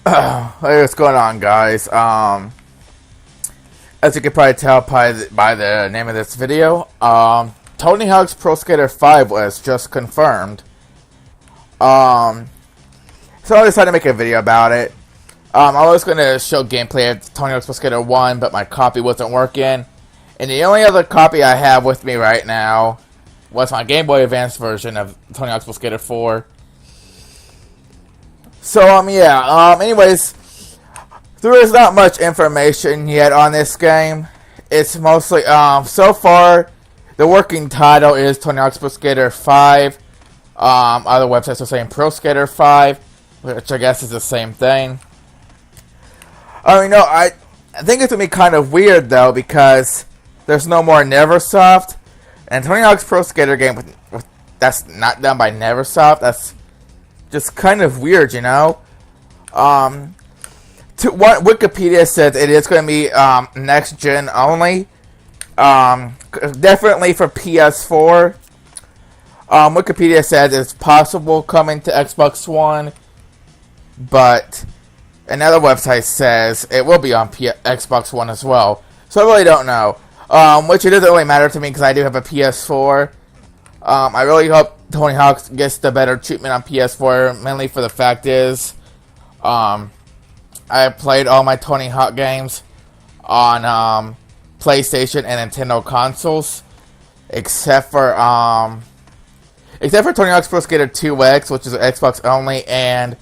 Hey, what's going on, guys? As you can probably tell by the name of this video, Tony Hawk's Pro Skater 5 was just confirmed. Um, so I decided to make a video about it. I was going to show gameplay of Tony Hawk's Pro Skater 1, but my copy wasn't working. And the only other copy I have with me right now was my Game Boy Advance version of Tony Hawk's Pro Skater 4. So, anyways, there is not much information yet on this game. It's mostly, so far, the working title is Tony Hawk's Pro Skater 5. Other websites are saying Pro Skater 5, which I guess is the same thing. I think it's going to be kind of weird, though, because there's no more Neversoft. And Tony Hawk's Pro Skater game, that's not done by Neversoft. That's just kind of weird, you know? What Wikipedia says it is going to be next gen only. Definitely for PS4. Wikipedia says it's possible coming to Xbox One, but another website says it will be on Xbox One as well. So I really don't know. Which it doesn't really matter to me because I do have a PS4. I really hope Tony Hawk gets the better treatment on PS4, mainly for the fact is, I played all my Tony Hawk games on PlayStation and Nintendo consoles, except for Tony Hawk's Pro Skater 2X, which is Xbox only, and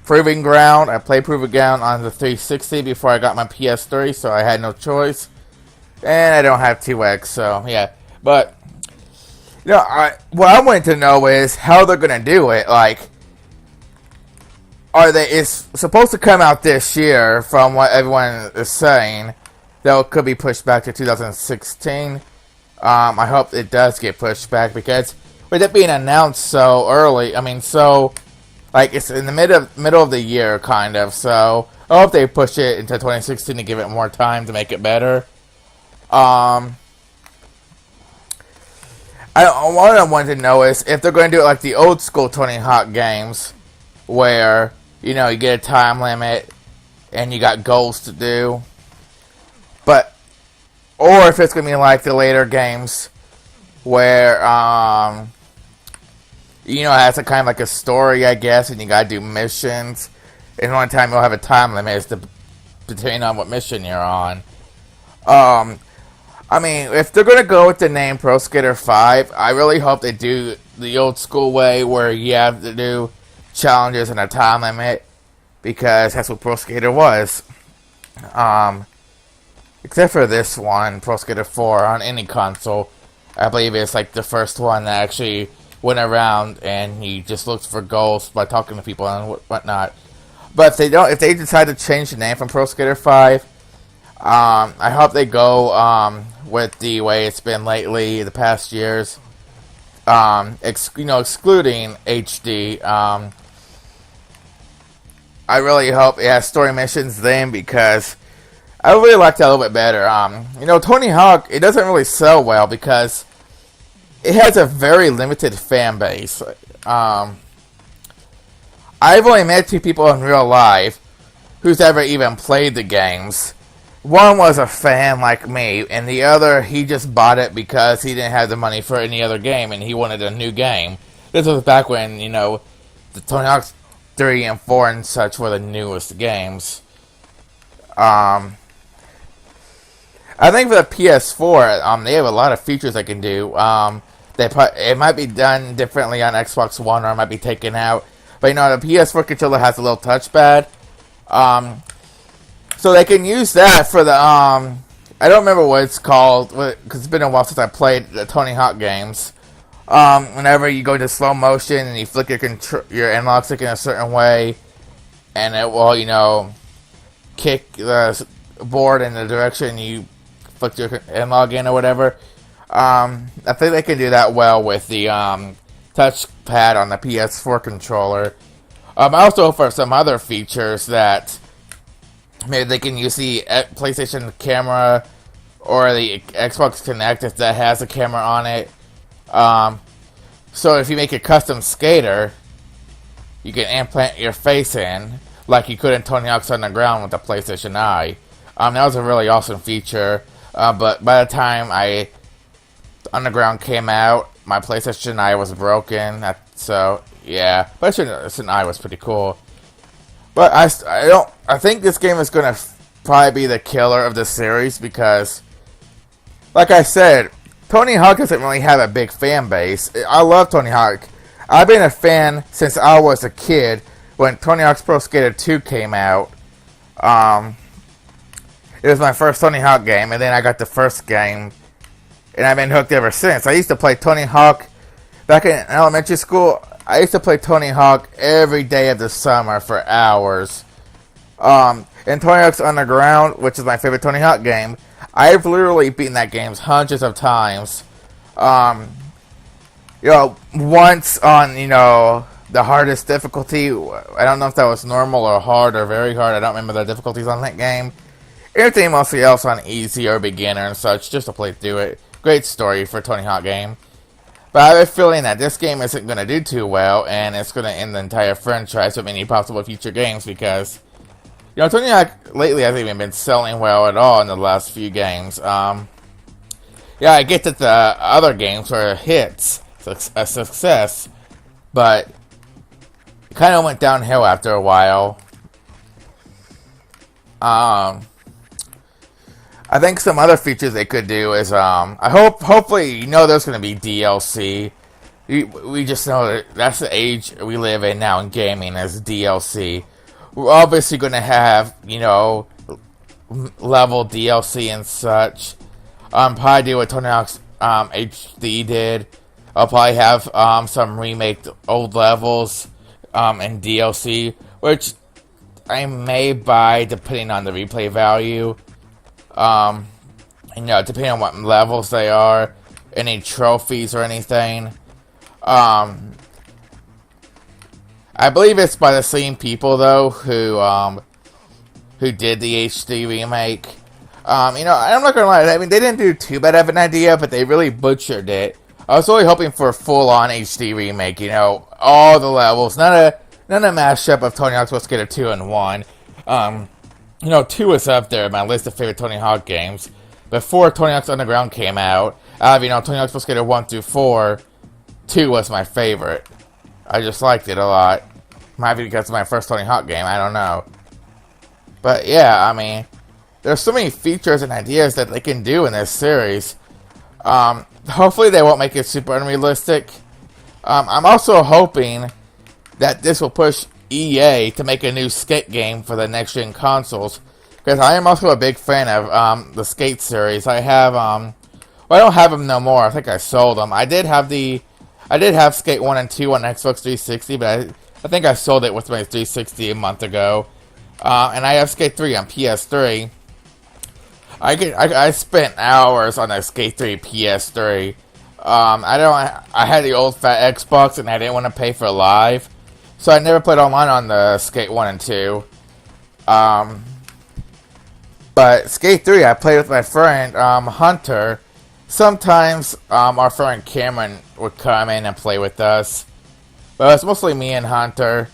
Proving Ground. I played Proving Ground on the 360 before I got my PS3, so I had no choice, and I don't have 2X, so yeah, but. What I wanted to know is how they're gonna do it. Like, it's supposed to come out this year, from what everyone is saying. Though it could be pushed back to 2016. I hope it does get pushed back because with it being announced so early, like it's in the middle of the year, kind of. So I hope they push it into 2016 to give it more time to make it better. What I wanted to know is if they're going to do it like the old school Tony Hawk games, where, you get a time limit and you got goals to do. Or if it's going to be like the later games, where, it has a kind of like a story, I guess, and you got to do missions. And the only time you'll have a time limit is depending on what mission you're on. If they're going to go with the name Pro Skater 5, I really hope they do the old school way where you have to do challenges and a time limit, because that's what Pro Skater was. Except for this one, Pro Skater 4, on any console. I believe it's like the first one that actually went around and he just looked for goals by talking to people and whatnot. But if they decide to change the name from Pro Skater 5, I hope they go with the way it's been lately, the past years. Excluding HD. I really hope it has story missions then, because I really like that a little bit better. Tony Hawk, it doesn't really sell well because it has a very limited fan base. I've only met 2 people in real life who's ever even played the games. One was a fan like me, and the other, he just bought it because he didn't have the money for any other game, and he wanted a new game. This was back when, the Tony Hawk 3 and 4 and such were the newest games. I think for the PS4, they have a lot of features they can do. It might be done differently on Xbox One, or it might be taken out. But, the PS4 controller has a little touchpad. So they can use that for the, I don't remember what it's called, because it's been a while since I played the Tony Hawk games. Whenever you go to slow motion and you flick your analog stick in a certain way, and it will, kick the board in the direction you flick your analog in or whatever. I think they can do that well with the, touchpad on the PS4 controller. Also for some other features that maybe they can use the PlayStation camera or the Xbox Kinect if that has a camera on it. So if you make a custom skater, you can implant your face in. like you could in Tony Hawk's Underground with the PlayStation Eye. That was a really awesome feature. But by the time Underground came out, my PlayStation Eye was broken. So yeah, PlayStation Eye was pretty cool. But I think this game is gonna probably be the killer of the series because, like I said, Tony Hawk doesn't really have a big fan base. I love Tony Hawk. I've been a fan since I was a kid when Tony Hawk's Pro Skater 2 came out. It was my first Tony Hawk game, and then I got the first game, and I've been hooked ever since. I used to play Tony Hawk back in elementary school. I used to play Tony Hawk every day of the summer for hours. And Tony Hawk's Underground, which is my favorite Tony Hawk game, I've literally beaten that game hundreds of times. Once on, the hardest difficulty. I don't know if that was normal or hard or very hard. I don't remember the difficulties on that game. Everything mostly else on easy or beginner and such, just to play through it. Great story for a Tony Hawk game. But I have a feeling that this game isn't going to do too well, and it's going to end the entire franchise with any possible future games because, Tony Hawk lately hasn't even been selling well at all in the last few games. I get that the other games were hits, a success, but it kind of went downhill after a while. I think some other features they could do is, hopefully, there's going to be DLC. We just know that that's the age we live in now in gaming as DLC. We're obviously going to have, level DLC and such. Probably do what Tony Hawk's HD did. I'll probably have some remake old levels and DLC, which I may buy depending on the replay value. Depending on what levels they are, any trophies or anything. I believe it's by the same people though who did the HD remake. I'm not gonna lie. I mean, they didn't do too bad of an idea, but they really butchered it. I was really hoping for a full-on HD remake. All the levels, not a mashup of Tony Hawk's Pro Skater 2 and 1. 2 is up there in my list of favorite Tony Hawk games. Before Tony Hawk's Underground came out, Tony Hawk's Pro Skater 1 through 4, 2 was my favorite. I just liked it a lot. Might be because it's my first Tony Hawk game, I don't know. But yeah, there's so many features and ideas that they can do in this series. Hopefully they won't make it super unrealistic. I'm also hoping that this will push EA to make a new Skate game for the next-gen consoles. Because I am also a big fan of the Skate series. I have, I don't have them no more. I think I sold them. I did have Skate 1 and 2 on Xbox 360, but I think I sold it with my 360 a month ago. And I have Skate 3 on PS3. I spent hours on the Skate 3 PS3. I had the old fat Xbox and I didn't want to pay for Live. So I never played online on the Skate 1 and 2. But Skate 3, I played with my friend, Hunter. Sometimes, our friend Cameron would come in and play with us. But it was mostly me and Hunter.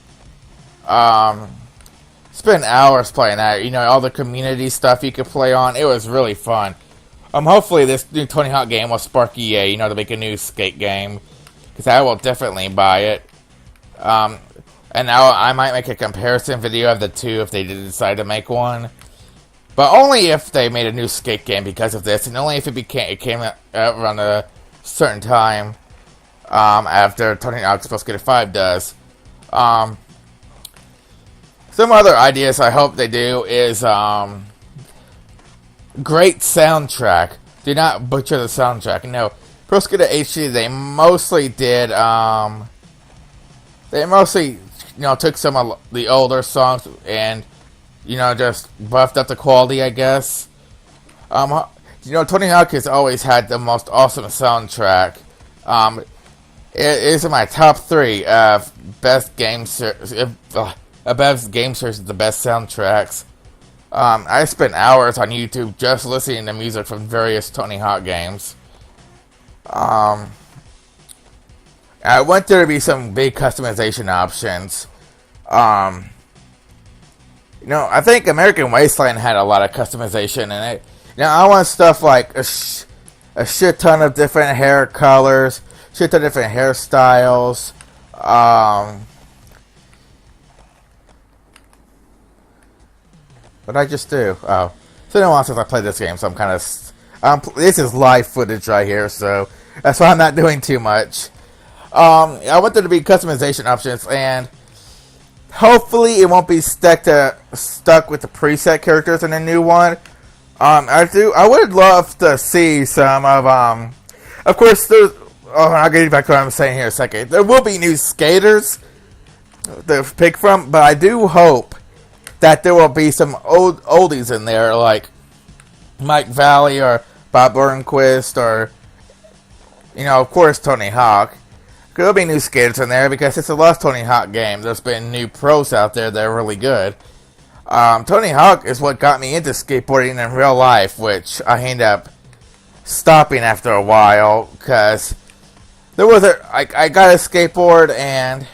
Spent hours playing that. All the community stuff you could play on. It was really fun. Hopefully this new Tony Hawk game will spark EA, to make a new Skate game. Because I will definitely buy it. And now I might make a comparison video of the two if they did decide to make one. But only if they made a new Skate game because of this, and only if it came out around a certain time after Tony Hawk's Pro Skater 5 does. Some other ideas I hope they do is great soundtrack. Do not butcher the soundtrack. Pro Skater HD, they mostly did, took some of the older songs and, just buffed up the quality, I guess. Tony Hawk has always had the most awesome soundtrack. It is in my top 3 of best game series, best game series with the best soundtracks. I spent hours on YouTube just listening to music from various Tony Hawk games. I want there to be some big customization options. I think American Wasteland had a lot of customization in it. I want stuff like a shit ton of different hair colors, shit ton of different hairstyles. What did I just do? Oh, it's been a while since I played this game, so I'm kind of. This is live footage right here, so that's why I'm not doing too much. I want there to be customization options, and hopefully it won't be stuck with the preset characters in the new one. I would love to see some of course, there's. Oh, I'll get back to what I'm saying here in a second. There will be new skaters to pick from, but I do hope that there will be some oldies in there, like Mike Valley or Bob Burnquist, or of course Tony Hawk. There'll be new skaters in there because it's the last Tony Hawk game. There's been new pros out there that are really good. Tony Hawk is what got me into skateboarding in real life, which I ended up stopping after a while because I got a skateboard and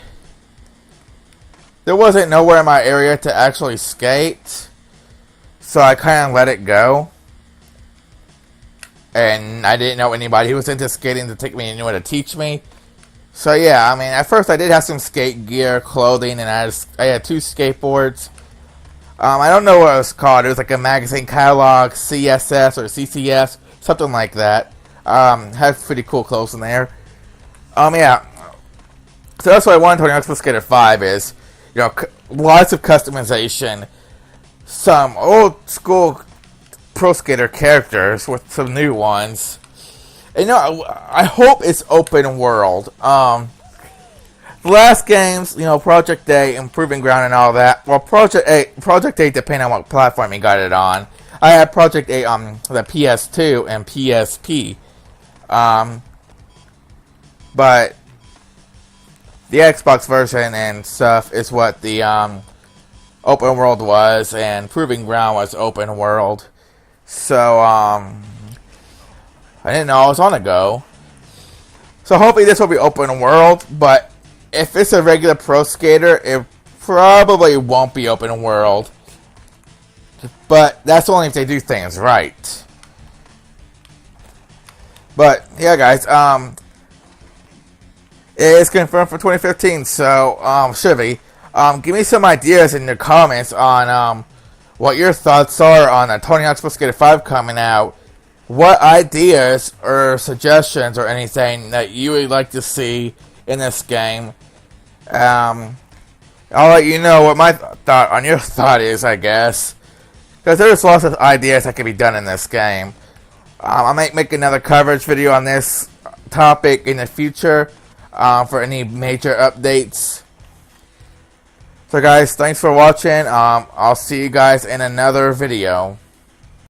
there wasn't nowhere in my area to actually skate, so I kind of let it go. And I didn't know anybody who was into skating to take me anywhere to teach me. So yeah, at first I did have some skate gear, clothing, and I had 2 skateboards. I don't know what it was called. It was like a magazine catalog, CSS or CCS, something like that. Had pretty cool clothes in there. Yeah. So that's what I wanted Tony Hawk's Pro Skater 5 is, lots of customization, some old school Pro Skater characters with some new ones. And I hope it's open world. The last games, Project A, Improving Ground, and all that. Well, Project A, depending on what platform you got it on. I had Project A on the PS2 and PSP. But the Xbox version and stuff is what the open world was, and Proving Ground was open world. So, I didn't know I was on the go. So hopefully this will be open world, but if it's a regular Pro Skater, it probably won't be open world. But that's only if they do things right. But, yeah guys, it's confirmed for 2015, so, Shivy, give me some ideas in the comments on, what your thoughts are on the Tony Hawk's Pro Skater 5 coming out. What ideas or suggestions or anything that you would like to see in this game. I'll let you know what my thought on your thought is, I guess. Because there's lots of ideas that can be done in this game. I might make another coverage video on this topic in the future for any major updates. So guys, thanks for watching. I'll see you guys in another video.